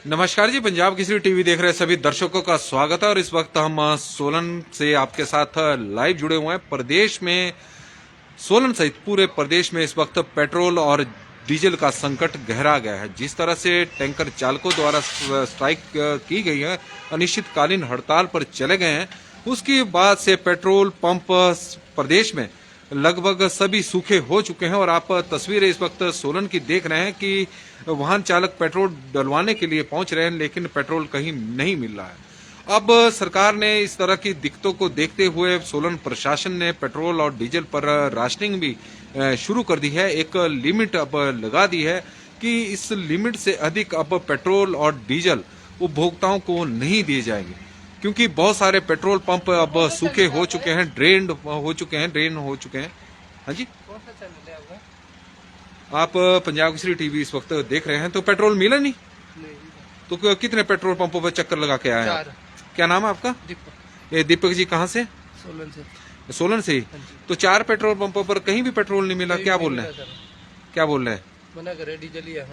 नमस्कार जी, पंजाब केसरी टीवी देख रहे सभी दर्शकों का स्वागत है। और इस वक्त हम सोलन से आपके साथ लाइव जुड़े हुए हैं। प्रदेश में सोलन सहित पूरे प्रदेश में इस वक्त पेट्रोल और डीजल का संकट गहरा गया है। जिस तरह से टैंकर चालकों द्वारा स्ट्राइक की गई है, अनिश्चितकालीन हड़ताल पर चले गए हैं, उसके बाद से पेट्रोल पंप प्रदेश में लगभग सभी सूखे हो चुके हैं। और आप तस्वीरें इस वक्त सोलन की देख रहे हैं कि वाहन चालक पेट्रोल डलवाने के लिए पहुंच रहे हैं, लेकिन पेट्रोल कहीं नहीं मिल रहा है। अब सरकार ने इस तरह की दिक्कतों को देखते हुए सोलन प्रशासन ने पेट्रोल और डीजल पर राशनिंग भी शुरू कर दी है। एक लिमिट अब लगा दी है कि इस लिमिट से अधिक अब पेट्रोल और डीजल उपभोक्ताओं को नहीं दिए जाएंगे, क्योंकि बहुत सारे पेट्रोल पंप अब सूखे हो चुके हैं, ड्रेन हो चुके हैं। हाँ जी, आप पंजाब केसरी टीवी इस वक्त देख रहे हैं। तो पेट्रोल मिला नहीं, तो कितने पेट्रोल पंपों पर चक्कर लगा के आए हैं? क्या नाम है आपका? दीपक। ये दीपक जी कहाँ से? सोलन से ही। तो 4 पेट्रोल पंपों पर कहीं भी पेट्रोल नहीं मिला। क्या बोल रहे हैं? क्या बोल रहे हैं? मना करे, डीजल ही है।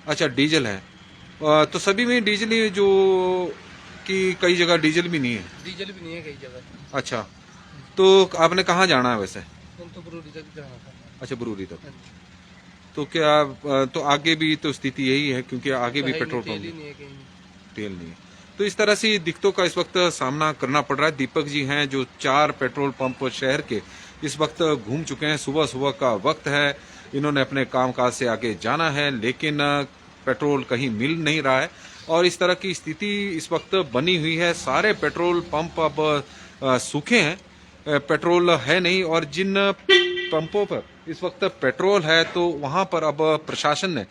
अच्छा, डीजल है। तो सभी में डीजल ही, जो कि कई जगह डीजल भी नहीं है। डीजल भी नहीं है कई जगह। अच्छा, तो आपने कहाँ जाना है वैसे? तो बरूरी तक जाना था। अच्छा, बरूरी तक। तो क्या तो आगे भी तो स्थिति यही है, क्योंकि आगे भी पेट्रोल पंप तेल नहीं है। तो इस तरह से दिक्कतों का इस वक्त सामना करना पड़ रहा है। दीपक जी हैं जो 4 पेट्रोल पंप शहर के इस वक्त घूम चुके हैं। सुबह सुबह का वक्त है, इन्होंने अपने कामकाज से आगे जाना है, लेकिन पेट्रोल कहीं मिल नहीं रहा है। और इस तरह की स्थिति इस वक्त बनी हुई है। सारे पेट्रोल पंप अब सूखे हैं, पेट्रोल है नहीं। और जिन पंपों पर इस वक्त पेट्रोल है, तो वहां पर अब प्रशासन ने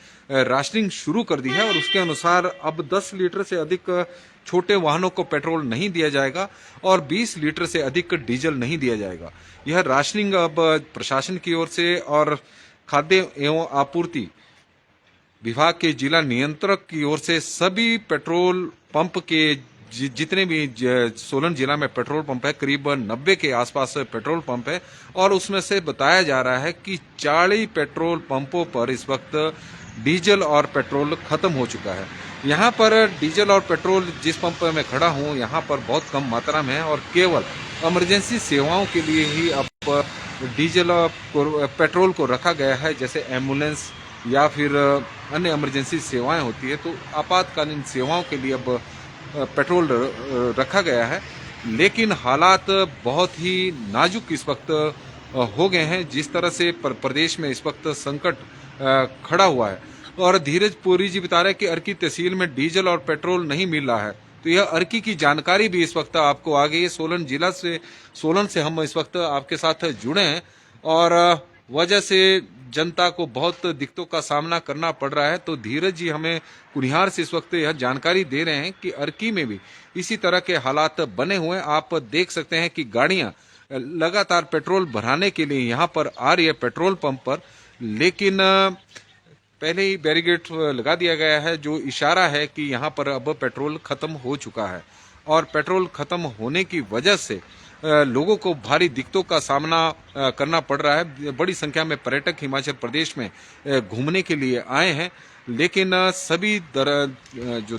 राशनिंग शुरू कर दी है। और उसके अनुसार अब 10 लीटर से अधिक छोटे वाहनों को पेट्रोल नहीं दिया जाएगा और 20 लीटर से अधिक डीजल नहीं दिया जाएगा। यह राशनिंग अब प्रशासन की ओर से और खाद्य एवं आपूर्ति विभाग के जिला नियंत्रक की ओर से सभी पेट्रोल पंप के जितने भी सोलन जिला में पेट्रोल पंप है, करीब 90 के आसपास पेट्रोल पंप है। और उसमें से बताया जा रहा है कि 40 पेट्रोल पंपों पर इस वक्त डीजल और पेट्रोल खत्म हो चुका है। यहाँ पर डीजल और पेट्रोल जिस पंप में खड़ा हूँ, यहाँ पर बहुत कम मात्रा में है और केवल इमरजेंसी सेवाओं के लिए ही अब डीजल और पेट्रोल को रखा गया है। जैसे एम्बुलेंस या फिर अन्य इमरजेंसी सेवाएं होती है, तो आपातकालीन सेवाओं के लिए अब पेट्रोल रखा गया है। लेकिन हालात बहुत ही नाजुक इस वक्त हो गए हैं। जिस तरह से प्रदेश में इस वक्त संकट खड़ा हुआ है। और धीरज पुरी जी बता रहे हैं कि अर्की तहसील में डीजल और पेट्रोल नहीं मिल रहा है। तो यह अर्की की जानकारी भी इस वक्त आपको आ गई है। सोलन से हम इस वक्त आपके साथ जुड़े हैं और वजह से जनता को बहुत दिक्कतों का सामना करना पड़ रहा है। तो धीरज जी हमें कुनिहार से इस वक्त यह जानकारी दे रहे हैं कि अर्की में भी इसी तरह के हालात बने हुए हैं। आप देख सकते हैं कि गाड़ियां लगातार पेट्रोल भराने के लिए यहां पर आ रही है पेट्रोल पंप पर, लेकिन पहले ही बैरिकेड लगा दिया गया है, जो इशारा है कि यहां पर अब पेट्रोल खत्म हो चुका है। और पेट्रोल खत्म होने की वजह से लोगों को भारी दिक्कतों का सामना करना पड़ रहा है। बड़ी संख्या में पर्यटक हिमाचल प्रदेश में घूमने के लिए आए हैं, लेकिन सभी जो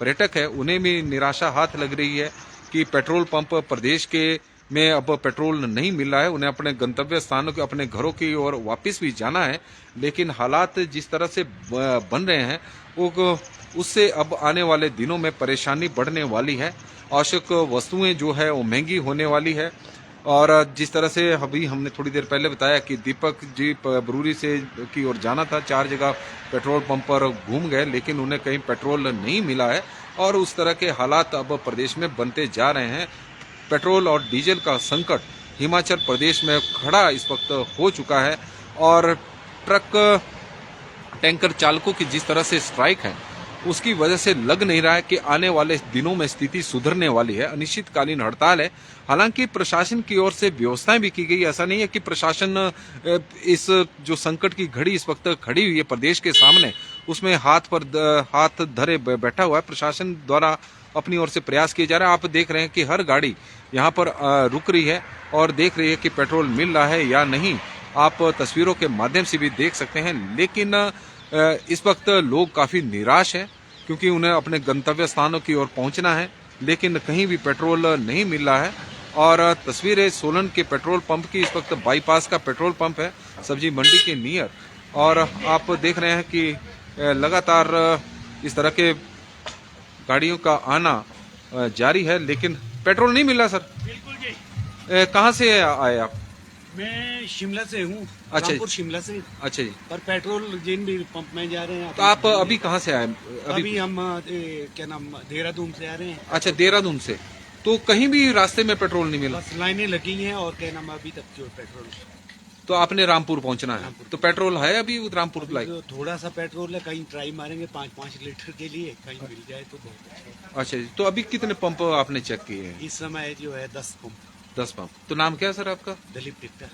पर्यटक है उन्हें भी निराशा हाथ लग रही है कि पेट्रोल पंप प्रदेश के में अब पेट्रोल नहीं मिल रहा है। उन्हें अपने गंतव्य स्थानों के, अपने घरों की ओर वापस भी जाना है, लेकिन हालात जिस तरह से बन रहे हैं वो उससे अब आने वाले दिनों में परेशानी बढ़ने वाली है। आवश्यक वस्तुएं जो है वो महंगी होने वाली है। और जिस तरह से अभी हमने थोड़ी देर पहले बताया कि दीपक जी बरूरी से की ओर जाना था, 4 जगह पेट्रोल पंप पर घूम गए, लेकिन उन्हें कहीं पेट्रोल नहीं मिला है। और उस तरह के हालात अब प्रदेश में बनते जा रहे हैं। पेट्रोल और डीजल का संकट हिमाचल प्रदेश में खड़ा इस वक्त हो चुका है। और ट्रक टैंकर चालकों की जिस तरह से स्ट्राइक है, उसकी वजह से लग नहीं रहा है कि आने वाले दिनों में स्थिति सुधरने वाली है। अनिश्चितकालीन हड़ताल है। हालांकि प्रशासन की ओर से व्यवस्थाएं भी की गई। ऐसा नहीं है कि प्रशासन इस जो संकट की घड़ी इस वक्त खड़ी हुई है प्रदेश के सामने, उसमें हाथ धरे बैठा हुआ है। प्रशासन द्वारा अपनी ओर से प्रयास किए जा रहे हैं। आप देख रहे हैं कि हर गाड़ी यहाँ पर रुक रही है और देख रही है कि पेट्रोल मिल रहा है या नहीं। आप तस्वीरों के माध्यम से भी देख सकते हैं। लेकिन इस वक्त लोग काफी निराश हैं, क्योंकि उन्हें अपने गंतव्य स्थानों की ओर पहुंचना है, लेकिन कहीं भी पेट्रोल नहीं मिल रहा है। और तस्वीरें सोलन के पेट्रोल पंप की, इस वक्त बाईपास का पेट्रोल पंप है सब्जी मंडी के नियर, और आप देख रहे हैं कि लगातार इस तरह के गाड़ियों का आना जारी है, लेकिन पेट्रोल नहीं मिल रहा। सर बिल्कुल जी। कहाँ से आए आप? मैं शिमला से हूँ। अच्छा रामपुर शिमला से। अच्छा जी। पर पेट्रोल जिन भी पंप में जा रहे हैं। तो आप अभी कहाँ से आए? अभी हम क्या नाम देहरादून से आ रहे हैं। अच्छा, देहरादून से। तो कहीं भी रास्ते में पेट्रोल नहीं मिला? बस लाइनें लगी हैं और क्या नाम अभी तक जो पेट्रोल। तो आपने रामपुर पहुंचना है, तो पेट्रोल है अभी रामपुर लाई? तो थोड़ा सा पेट्रोल है, कहीं ट्राई मारेंगे 5-5 लीटर के लिए, कहीं मिल जाए तो बहुत अच्छा। अच्छा जी। तो अभी कितने पंप आपने चेक किए हैं? इस समय जो है 10 पंप। 10 पंप। तो नाम क्या है सर आपका? दलीप टिक्टा।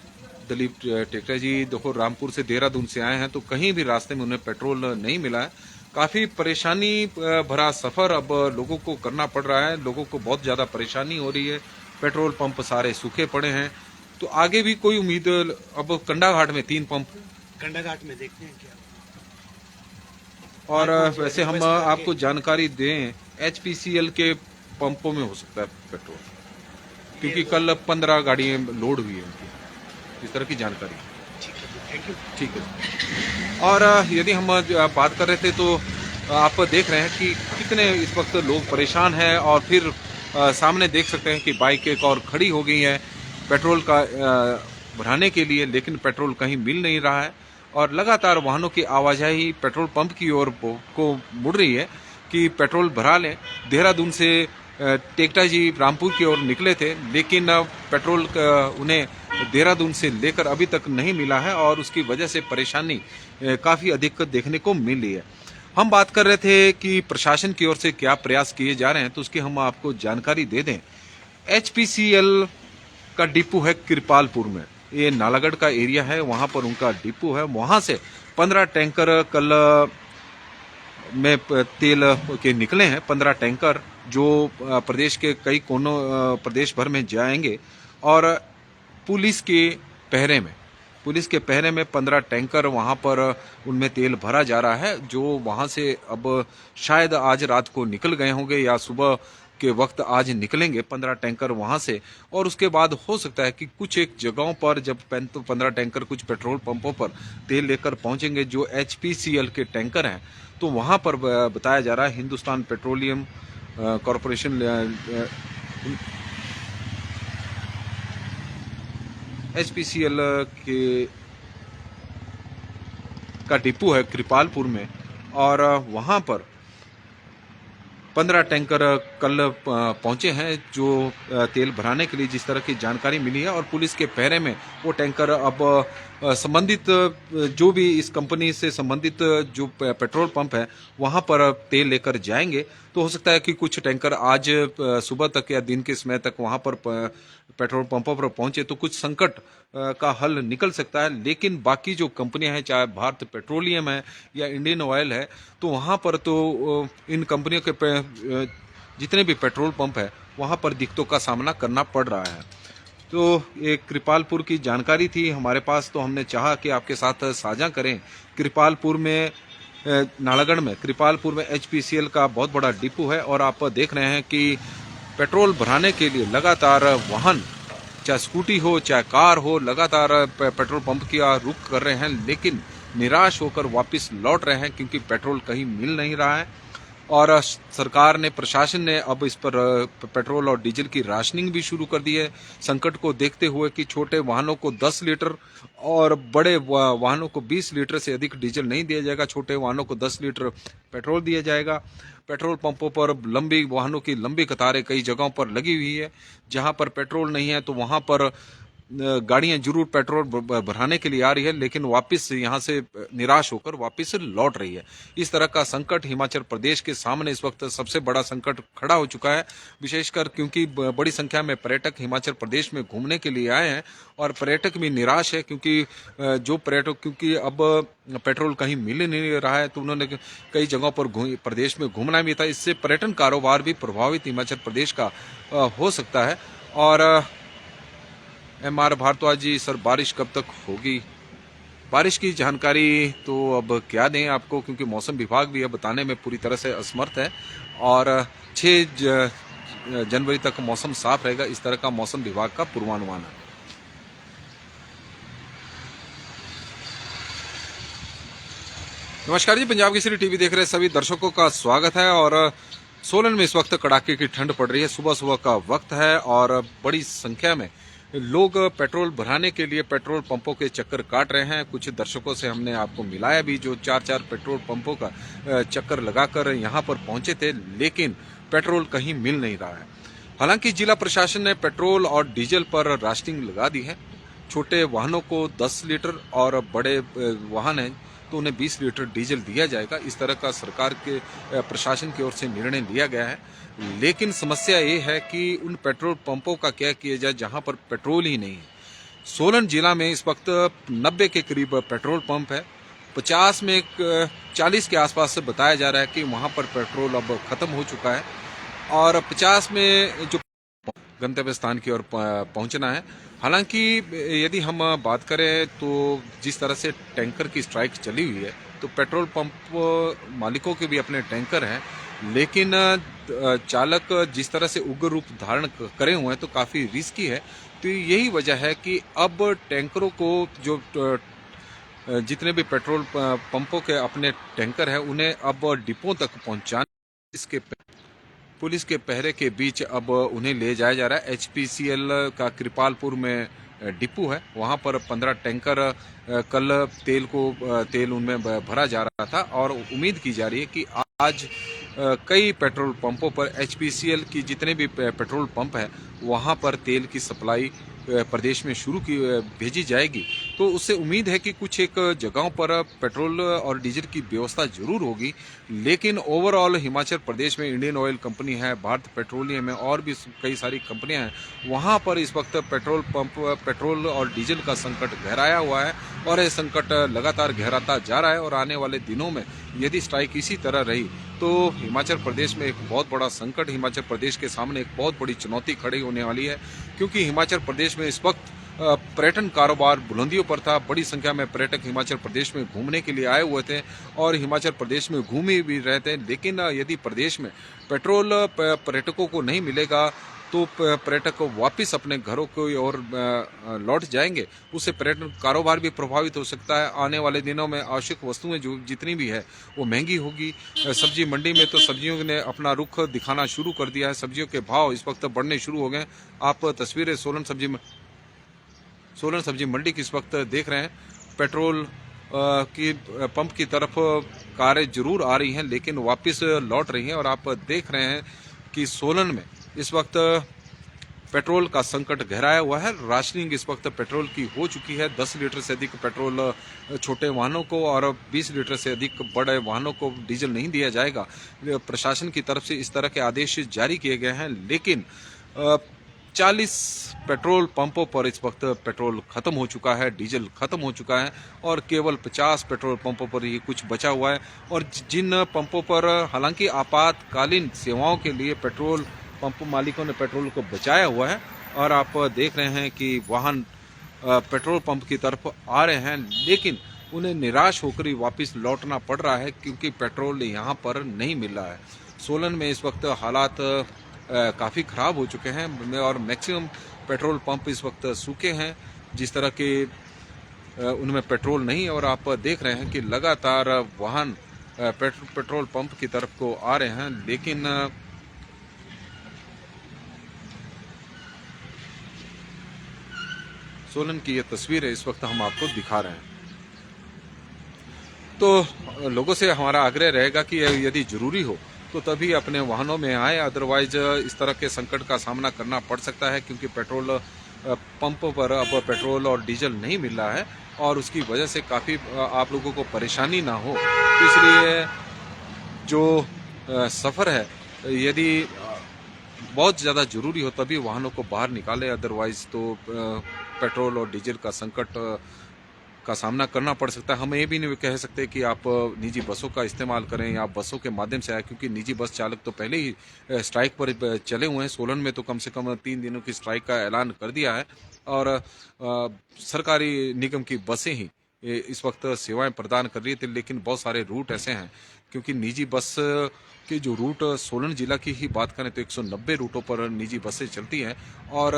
दलीप टेकरा जी। देखो, रामपुर से देहरादून से आए हैं, तो कहीं भी रास्ते में उन्हें पेट्रोल नहीं मिला है। काफी परेशानी भरा सफर अब लोगों को करना पड़ रहा है। लोगों को बहुत ज्यादा परेशानी हो रही है। पेट्रोल पंप सारे सूखे पड़े हैं। तो आगे भी कोई उम्मीद? अब कंडा घाट में 3 पंप। कंडा घाट में देखते हैं क्या। और वैसे हम आपको जानकारी दें, HPCL के पंपों में हो सकता है पेट्रोल, क्योंकि कल 15 गाड़ियां लोड हुई है उनकी। इस तरह की जानकारी। Thank you. ठीक है। और यदि हम बात कर रहे थे, तो आप देख रहे हैं कि कितने इस वक्त लोग परेशान हैं। और फिर सामने देख सकते हैं कि बाइक एक और खड़ी हो गई है पेट्रोल का भराने के लिए, लेकिन पेट्रोल कहीं मिल नहीं रहा है। और लगातार वाहनों की आवाजाही पेट्रोल पंप की ओर को मुड़ रही है कि पेट्रोल भरा लें। देहरादून से टेकटा जी रामपुर की ओर निकले थे, लेकिन पेट्रोल उन्हें देहरादून से लेकर अभी तक नहीं मिला है, और उसकी वजह से परेशानी काफी अधिक देखने को मिली है। हम बात कर रहे थे कि प्रशासन की ओर से क्या प्रयास किए जा रहे हैं, तो उसकी हम आपको जानकारी दे दें। HPCL का डिपो है कृपालपुर में, ये नालागढ़ का एरिया है, वहां पर उनका डिपो है। वहां से 15 टैंकर कल में तेल के निकले हैं। 15 टैंकर जो प्रदेश के कई कोनों, प्रदेश भर में जाएंगे। और पुलिस के पहरे में 15 टैंकर वहां पर उनमें तेल भरा जा रहा है, जो वहां से अब शायद आज रात को निकल गए होंगे या सुबह के वक्त आज निकलेंगे 15 टैंकर वहां से। और उसके बाद हो सकता है कि कुछ एक जगहों पर जब 15 टैंकर कुछ पेट्रोल पंपों पर तेल लेकर पहुंचेंगे जो HPCL के टैंकर हैं, तो वहां पर बताया जा रहा है हिंदुस्तान पेट्रोलियम कॉरपोरेशन HPCL का डिपो है कृपालपुर में। और वहां पर 15 टैंकर कल पहुंचे हैं जो तेल भराने के लिए, जिस तरह की जानकारी मिली है। और पुलिस के पहरे में वो टैंकर अब संबंधित जो भी इस कंपनी से संबंधित जो पेट्रोल पंप है वहां पर तेल लेकर जाएंगे। तो हो सकता है कि कुछ टैंकर आज सुबह तक या दिन के समय तक वहां पर पेट्रोल पंपों पर पहुंचे, तो कुछ संकट का हल निकल सकता है। लेकिन बाकी जो कंपनियां हैं, चाहे भारत पेट्रोलियम है या इंडियन ऑयल है, तो वहां पर तो इन कंपनियों के जितने भी पेट्रोल पंप है वहां पर दिक्कतों का सामना करना पड़ रहा है। तो ये कृपालपुर की जानकारी थी हमारे पास, तो हमने चाहा कि आपके साथ साझा करें। कृपालपुर में, नालागढ़ में कृपालपुर में HPCL का बहुत बड़ा डिपो है। और आप देख रहे हैं कि पेट्रोल भराने के लिए लगातार वाहन, चाहे स्कूटी हो चाहे कार हो, लगातार पेट्रोल पंप की रुख कर रहे हैं, लेकिन निराश होकर वापस लौट रहे हैं क्योंकि पेट्रोल कहीं मिल नहीं रहा है। और सरकार ने, प्रशासन ने अब इस पर पेट्रोल और डीजल की राशनिंग भी शुरू कर दी है, संकट को देखते हुए कि छोटे वाहनों को 10 लीटर और बड़े वाहनों को 20 लीटर से अधिक डीजल नहीं दिया जाएगा। छोटे वाहनों को 10 लीटर पेट्रोल दिया जाएगा। पेट्रोल पंपों पर वाहनों की लंबी कतारें कई जगहों पर लगी हुई है। जहां पर पेट्रोल नहीं है तो वहां पर गाड़ियां जरूर पेट्रोल भराने के लिए आ रही है, लेकिन वापस यहां से निराश होकर वापस लौट रही है। इस तरह का संकट हिमाचल प्रदेश के सामने इस वक्त सबसे बड़ा संकट खड़ा हो चुका है, विशेषकर क्योंकि बड़ी संख्या में पर्यटक हिमाचल प्रदेश में घूमने के लिए आए हैं। और पर्यटक भी निराश है क्योंकि जो पर्यटक, क्योंकि अब पेट्रोल कहीं मिल नहीं रहा है, तो उन्होंने कई जगहों पर प्रदेश में घूमना भी था। इससे पर्यटन कारोबार भी प्रभावित हिमाचल प्रदेश का हो सकता है। और MR भारद्वाज जी, सर बारिश कब तक होगी? बारिश की जानकारी तो अब क्या दें आपको, क्योंकि मौसम विभाग भी अब बताने में पूरी तरह से असमर्थ है और 6 जनवरी तक मौसम साफ रहेगा, इस तरह का मौसम विभाग का पूर्वानुमान है। नमस्कार जी, पंजाब केसरी टीवी देख रहे सभी दर्शकों का स्वागत है। और सोलन में इस वक्त कड़ाके की ठंड पड़ रही है, सुबह सुबह का वक्त है और बड़ी संख्या में लोग पेट्रोल भराने के लिए पेट्रोल पंपों के चक्कर काट रहे हैं। कुछ दर्शकों से हमने आपको मिलाया भी, जो 4-4 पेट्रोल पंपों का चक्कर लगाकर यहां पर पहुंचे थे, लेकिन पेट्रोल कहीं मिल नहीं रहा है। हालांकि जिला प्रशासन ने पेट्रोल और डीजल पर रास्टिंग लगा दी है। छोटे वाहनों को 10 लीटर और बड़े वाहन हैं तो उन्हें 20 लीटर डीजल दिया जाएगा। इस तरह का सरकार के प्रशासन की ओर से निर्णय लिया गया है। लेकिन समस्या ये है कि उन पेट्रोल पंपों का क्या किया जाए जहां पर पेट्रोल ही नहीं है। सोलन जिला में इस वक्त 90 के करीब पेट्रोल पंप है। 50 में 40 के आसपास से बताया जा रहा है कि वहां पर पेट्रोल अब खत्म हो चुका है और 50 में जो गंतव्य स्थान की ओर पहुंचना है। हालांकि यदि हम बात करें तो जिस तरह से टैंकर की स्ट्राइक चली हुई है, तो पेट्रोल पंप मालिकों के भी अपने टैंकर हैं, लेकिन चालक जिस तरह से उग्र रूप धारण करे हुए हैं तो काफी रिस्की है। तो यही वजह है कि अब टैंकरों को जो जितने भी पेट्रोल पंपों के अपने टैंकर हैं उन्हें अब डिपों तक पहुंचाने इसके पुलिस के पहरे के बीच अब उन्हें ले जाया जा रहा है। HPCL का कृपालपुर में डिपो है, वहां पर 15 टैंकर कल तेल उनमें भरा जा रहा था और उम्मीद की जा रही है कि आज कई पेट्रोल पंपों पर HPCL की जितने भी पेट्रोल पंप है वहां पर तेल की सप्लाई प्रदेश में भेजी जाएगी। तो उससे उम्मीद है कि कुछ एक जगहों पर पेट्रोल और डीजल की व्यवस्था जरूर होगी, लेकिन ओवरऑल हिमाचल प्रदेश में इंडियन ऑयल कंपनी है, भारत पेट्रोलियम है और भी कई सारी कंपनियां हैं, वहां पर इस वक्त पेट्रोल और डीजल का संकट गहराया हुआ है और यह संकट लगातार गहराता जा रहा है। और आने वाले दिनों में यदि स्ट्राइक इसी तरह रही तो हिमाचल प्रदेश में एक बहुत बड़ा संकट, हिमाचल प्रदेश के सामने एक बहुत बड़ी चुनौती खड़ी होने वाली है, क्योंकि हिमाचल प्रदेश में इस वक्त पर्यटन कारोबार बुलंदियों पर था। बड़ी संख्या में पर्यटक हिमाचल प्रदेश में घूमने के लिए आए हुए थे और हिमाचल प्रदेश में घूमे भी रहे थे, लेकिन यदि प्रदेश में पेट्रोल पर्यटकों को नहीं मिलेगा तो पर्यटक वापस अपने घरों की ओर लौट जाएंगे। उससे पर्यटन कारोबार भी प्रभावित हो सकता है। आने वाले दिनों में आवश्यक वस्तुएं जो जितनी भी है वो महंगी होगी। सब्जी मंडी में तो सब्जियों ने अपना रुख दिखाना शुरू कर दिया है, सब्जियों के भाव इस वक्त बढ़ने शुरू हो गए। आप तस्वीरें सोलन सब्जी मंडी की इस वक्त देख रहे हैं। पेट्रोल की पंप की तरफ कारें जरूर आ रही हैं लेकिन वापस लौट रही हैं और आप देख रहे हैं कि सोलन में इस वक्त पेट्रोल का संकट गहराया हुआ है। राशनिंग इस वक्त पेट्रोल की हो चुकी है। 10 लीटर से अधिक पेट्रोल छोटे वाहनों को और 20 लीटर से अधिक बड़े वाहनों को डीजल नहीं दिया जाएगा। प्रशासन की तरफ से इस तरह के आदेश जारी किए गए हैं, लेकिन 40 पेट्रोल पंपों पर इस वक्त पेट्रोल खत्म हो चुका है, डीजल खत्म हो चुका है और केवल 50 पेट्रोल पंपों पर ही कुछ बचा हुआ है। और जिन पंपों पर हालांकि आपातकालीन सेवाओं के लिए पेट्रोल पंप मालिकों ने पेट्रोल को बचाया हुआ है और आप देख रहे हैं कि वाहन पेट्रोल पंप की तरफ आ रहे हैं, लेकिन उन्हें निराश होकर ही वापस लौटना पड़ रहा है क्योंकि पेट्रोल यहाँ पर नहीं मिल रहा है। सोलन में इस वक्त हालात काफ़ी ख़राब हो चुके हैं और मैक्सिमम पेट्रोल पंप इस वक्त सूखे हैं, जिस तरह के उनमें पेट्रोल नहीं। और आप देख रहे हैं कि लगातार वाहन पेट्रोल पंप की तरफ को आ रहे हैं, लेकिन सोलन की ये तस्वीर है इस वक्त हम आपको दिखा रहे हैं। तो लोगों से हमारा आग्रह रहेगा कि यदि जरूरी हो तो तभी अपने वाहनों में आए, अदरवाइज इस तरह के संकट का सामना करना पड़ सकता है क्योंकि पेट्रोल पंप पर अब पेट्रोल और डीजल नहीं मिल रहा है और उसकी वजह से काफ़ी आप लोगों को परेशानी ना हो। तो इसलिए जो सफ़र है यदि बहुत ज़्यादा ज़रूरी हो तभी वाहनों को बाहर निकाले, अदरवाइज तो पेट्रोल और डीजल का संकट का सामना करना पड़ सकता है। हम ये भी नहीं कह सकते कि आप निजी बसों का इस्तेमाल करें या बसों के माध्यम से आए, क्योंकि निजी बस चालक तो पहले ही स्ट्राइक पर चले हुए हैं। सोलन में तो कम से कम 3 दिनों की स्ट्राइक का ऐलान कर दिया है और सरकारी निगम की बसें ही इस वक्त सेवाएं प्रदान कर रही थी, लेकिन बहुत सारे रूट ऐसे हैं क्योंकि निजी बस के जो रूट सोलन जिला की ही बात करें तो 190 रूटों पर निजी बसें चलती हैं और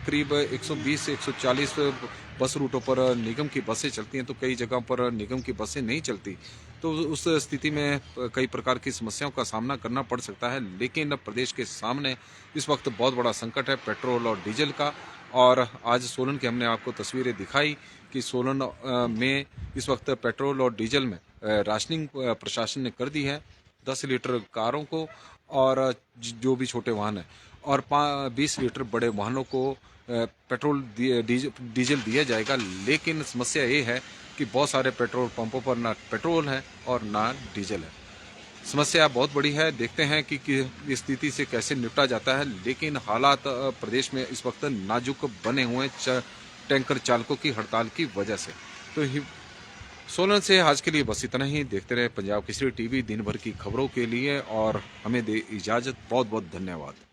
करीब 120 से 140 बस रूटों पर निगम की बसें चलती हैं, तो कई जगहों पर निगम की बसें नहीं चलती। तो उस स्थिति में कई प्रकार की समस्याओं का सामना करना पड़ सकता है। लेकिन प्रदेश के सामने इस वक्त बहुत बड़ा संकट है पेट्रोल और डीजल का। और आज सोलन की हमने आपको तस्वीरें दिखाई कि सोलन में इस वक्त पेट्रोल और डीजल में राशनिंग प्रशासन ने कर दी है 10 लीटर कारों को और जो भी छोटे वाहन हैं, और 20 लीटर बड़े वाहनों को पेट्रोल डीजल दिया जाएगा। लेकिन समस्या ये है कि बहुत सारे पेट्रोल पंपों पर ना पेट्रोल है और ना डीजल है। समस्या बहुत बड़ी है, देखते हैं कि इस स्थिति से कैसे निपटा जाता है। लेकिन हालात प्रदेश में इस वक्त नाजुक बने हुए टैंकर चालकों की हड़ताल की वजह से। तो सोलन से आज के लिए बस इतना ही। देखते रहे पंजाब केसरी टीवी दिन भर की खबरों के लिए और हमें दे इजाजत। बहुत बहुत धन्यवाद।